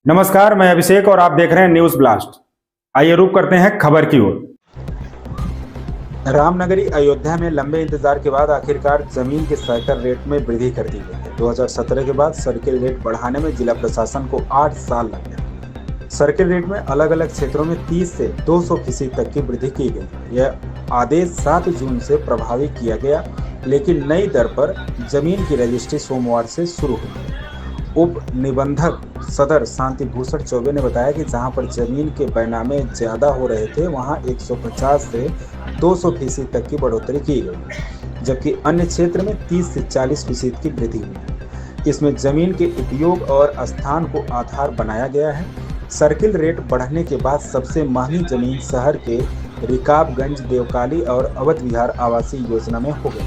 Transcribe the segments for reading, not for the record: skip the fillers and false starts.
नमस्कार, मैं अभिषेक और आप देख रहे हैं न्यूज ब्लास्ट। आइए रुक करते हैं खबर की ओर। रामनगरी अयोध्या में लंबे इंतजार के बाद आखिरकार जमीन के सर्किल रेट में वृद्धि कर दी गई है। 2017 के बाद सर्किल रेट बढ़ाने में जिला प्रशासन को 8 साल लग गए। सर्किल रेट में अलग अलग क्षेत्रों में 30 से 200% तक की वृद्धि की गई। यह आदेश 7 जून से प्रभावी किया गया, लेकिन नई दर पर जमीन की रजिस्ट्री सोमवार से शुरू हुई। उप निबंधक सदर शांति भूषण चौबे ने बताया कि जहां पर जमीन के बैनामे ज्यादा हो रहे थे, वहां 150 से 200% तक की बढ़ोतरी की गई, जबकि अन्य क्षेत्र में 30 से 40% की वृद्धि हुई। इसमें जमीन के उपयोग और स्थान को आधार बनाया गया है। सर्किल रेट बढ़ने के बाद सबसे महंगी जमीन शहर के रिकाबगंज, देवकाली और अवध विहार आवासीय योजना में हो गई।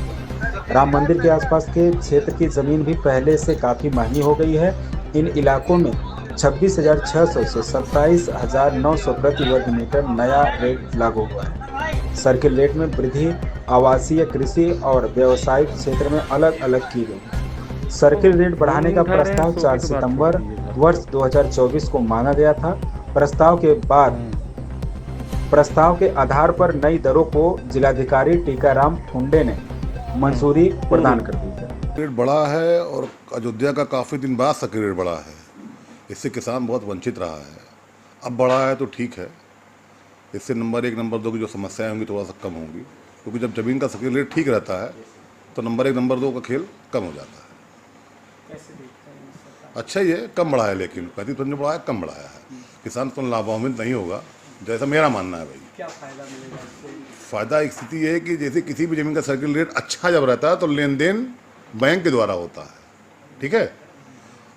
राम मंदिर के आसपास के क्षेत्र की जमीन भी पहले से काफ़ी महंगी हो गई है। इन इलाकों में 26,600 से 27,900 प्रति वर्ग मीटर नया रेट लागू हुआ है। सर्किल रेट में वृद्धि आवासीय, कृषि और व्यावसायिक क्षेत्र में अलग अलग की गई। सर्किल रेट बढ़ाने का प्रस्ताव 4 सितंबर वर्ष 2024 को मांगा गया था। प्रस्ताव के आधार पर नई दरों को जिलाधिकारी टीकाराम फुंडे ने मंजूरी प्रदान कर दी है। रेट बढ़ा है और अयोध्या का काफ़ी दिन बाद सर्किल रेट बढ़ा है। इससे किसान बहुत वंचित रहा है। अब बढ़ा है तो ठीक है, इससे नंबर 1 नंबर 2 की जो समस्याएं होंगी थोड़ा सा कम होंगी, क्योंकि जब ज़मीन का सर्किल रेट ठीक रहता है तो नंबर 1 नंबर 2 का खेल कम हो जाता है। अच्छा ही है, कम बढ़ा है, लेकिन 35% बढ़ा है, कम बढ़ाया है। किसान तो लाभान्वित नहीं होगा, जैसा मेरा मानना है। भाई क्या फायदा मिलेगा इससे? फ़ायदा एक स्थिति है कि जैसे किसी भी ज़मीन का सर्किल रेट अच्छा जब रहता है तो लेन देन बैंक के द्वारा होता है, ठीक है,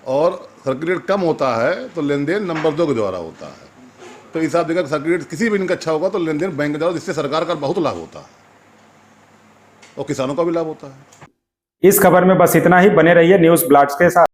और सर्किल रेट कम होता है तो लेन देन नंबर 2 के द्वारा होता है। तो इस हिसाब से सर्किल रेट किसी भी इनका अच्छा होगा तो लेन देन बैंक के द्वारा, जिससे सरकार का बहुत लाभ होता है और किसानों का भी लाभ होता है। इस खबर में बस इतना ही। बने रहिए न्यूज ब्लास्ट के साथ।